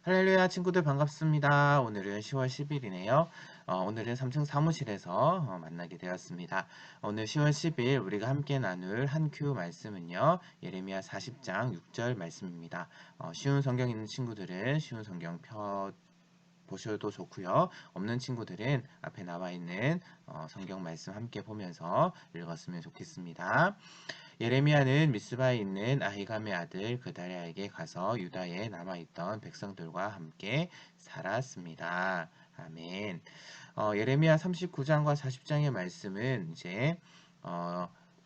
할렐루야 친구들 반갑습니다. 오늘은 10월 10일이네요. 오늘은 3층 사무실에서 만나게 되었습니다. 오늘 10월 10일 우리가 함께 나눌 한 큐 말씀은요. 예레미야 40장 6절 말씀입니다. 쉬운 성경 있는 친구들은 쉬운 성경 보셔도 좋고요. 없는 친구들은 앞에 나와 있는 성경 말씀 함께 보면서 읽었으면 좋겠습니다. 예레미야는 미스바에 있는 아히감의 아들 그다랴에게 가서 유다에 남아있던 백성들과 함께 살았습니다. 아멘. 예레미야 39장과 40장의 말씀은 이제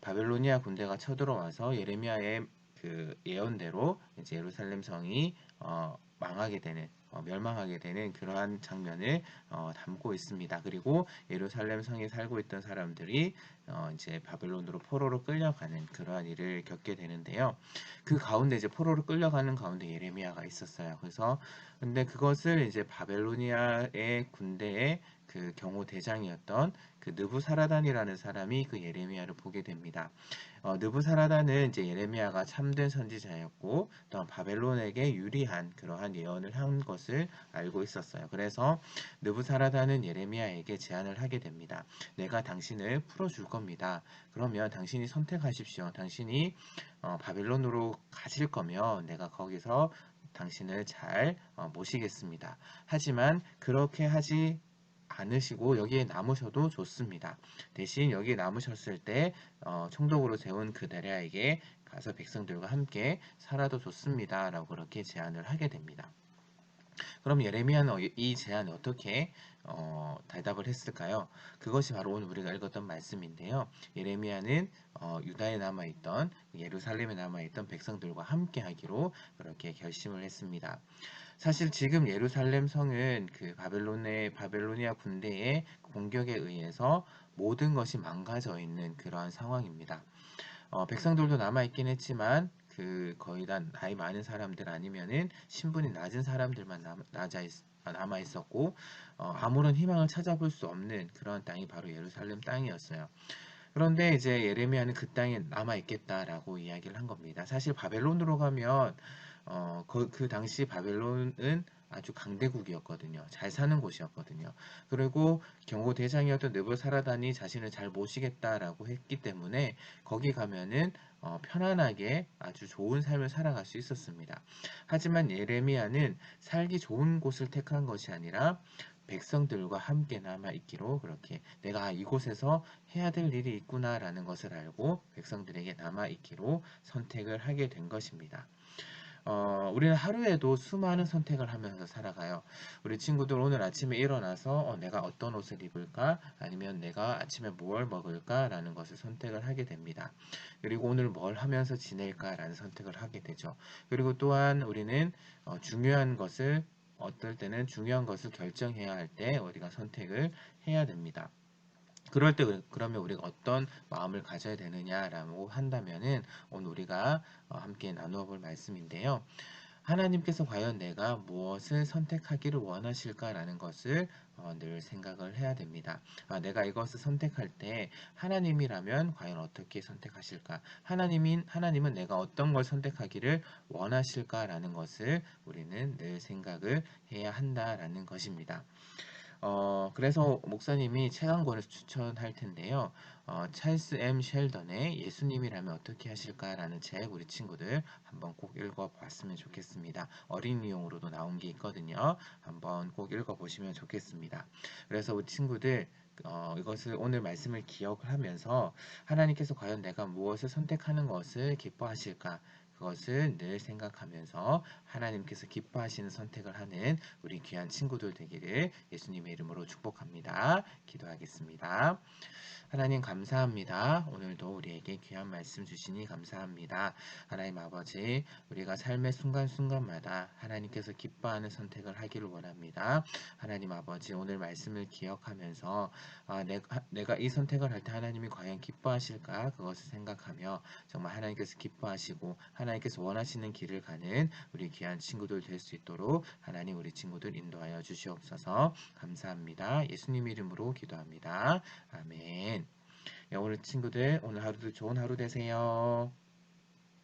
바벨로니아 군대가 쳐들어와서 예레미야의 그 예언대로 이제 예루살렘 성이 망하게 되는 멸망하게 되는 그러한 장면을 담고 있습니다. 그리고 예루살렘 성에 살고 있던 사람들이 이제 바벨론으로 포로로 끌려가는 그러한 일을 겪게 되는데요. 그 가운데 이제 포로로 끌려가는 가운데 예레미야가 있었어요. 그래서 근데 그것을 이제 바벨로니아의 군대의 그 경호 대장이었던 그 느부사라단이라는 사람이 그 예레미야를 보게 됩니다. 느부사라단은 이제 예레미야가 참된 선지자였고 또 바벨론에게 유리한 그러한 예언을 한 것을 알고 있었어요. 그래서 느부사라단은 예레미야에게 제안을 하게 됩니다. 내가 당신을 풀어줄 겁니다. 그러면 당신이 선택하십시오. 당신이 바벨론으로 가실 거면 내가 거기서 당신을 잘 모시겠습니다. 하지만 그렇게 하지 않으시고 여기에 남으셔도 좋습니다. 대신 여기에 남으셨을 때 총독으로 세운 그다랴에게 가서 백성들과 함께 살아도 좋습니다. 라고 그렇게 제안을 하게 됩니다. 그럼 예레미야는 이 제안에 어떻게 대답을 했을까요? 그것이 바로 오늘 우리가 읽었던 말씀인데요. 예레미야는 유다에 남아있던 예루살렘에 남아있던 백성들과 함께 하기로 그렇게 결심을 했습니다. 사실 지금 예루살렘 성은 그 바벨로니아 군대의 공격에 의해서 모든 것이 망가져 있는 그러한 상황입니다. 백성들도 남아있긴 했지만 그 거의 다 나이 많은 사람들 아니면은 신분이 낮은 사람들만 남아 있었고 아무런 희망을 찾아볼 수 없는 그런 땅이 바로 예루살렘 땅이었어요. 그런데 이제 예레미야는 그 땅에 남아 있겠다라고 이야기를 한 겁니다. 사실 바벨론으로 가면 그 당시 바벨론은 아주 강대국이었거든요. 잘 사는 곳이었거든요. 그리고 경고 대장이었던 느부사라단이 자신을 잘 모시겠다라고 했기 때문에 거기 가면은 편안하게 아주 좋은 삶을 살아갈 수 있었습니다. 하지만 예레미야는 살기 좋은 곳을 택한 것이 아니라 백성들과 함께 남아있기로 그렇게 내가 이곳에서 해야 될 일이 있구나라는 것을 알고 백성들에게 남아있기로 선택을 하게 된 것입니다. 우리는 하루에도 수많은 선택을 하면서 살아가요. 우리 친구들 오늘 아침에 일어나서 내가 어떤 옷을 입을까? 아니면 내가 아침에 뭘 먹을까? 라는 것을 선택을 하게 됩니다. 그리고 오늘 뭘 하면서 지낼까? 라는 선택을 하게 되죠. 그리고 또한 우리는 중요한 것을 어떨 때는 중요한 것을 결정해야 할 때 우리가 선택을 해야 됩니다. 그럴 때 그러면 우리가 어떤 마음을 가져야 되느냐라고 한다면은 오늘 우리가 함께 나누어 볼 말씀인데요. 하나님께서 과연 내가 무엇을 선택하기를 원하실까라는 것을 늘 생각을 해야 됩니다. 내가 이것을 선택할 때 하나님이라면 과연 어떻게 선택하실까? 하나님은 내가 어떤 걸 선택하기를 원하실까라는 것을 우리는 늘 생각을 해야 한다라는 것입니다. 그래서 목사님이 책 한 권을 추천할 텐데요. 찰스 M. 셸던의 예수님이라면 어떻게 하실까라는 책 우리 친구들 한번 꼭 읽어봤으면 좋겠습니다. 어린이용으로도 나온 게 있거든요. 한번 꼭 읽어보시면 좋겠습니다. 그래서 우리 친구들 이것을 오늘 말씀을 기억을 하면서 하나님께서 과연 내가 무엇을 선택하는 것을 기뻐하실까? 그것을 늘 생각하면서 하나님께서 기뻐하시는 선택을 하는 우리 귀한 친구들 되기를 예수님의 이름으로 축복합니다. 기도하겠습니다. 하나님 감사합니다. 오늘도 우리에게 귀한 말씀 주시니 감사합니다. 하나님 아버지, 우리가 삶의 순간순간마다 하나님께서 기뻐하는 선택을 하기를 원합니다. 하나님 아버지, 오늘 말씀을 기억하면서 내가 이 선택을 할 때 하나님이 과연 기뻐하실까? 그것을 생각하며 정말 하나님께서 기뻐하시고 하나님께서 원하시는 길을 가는 우리 귀한 친구들 될 수 있도록 하나님 우리 친구들 인도하여 주시옵소서. 감사합니다. 예수님 이름으로 기도합니다. 아멘. 오늘 친구들 오늘 하루도 좋은 하루 되세요.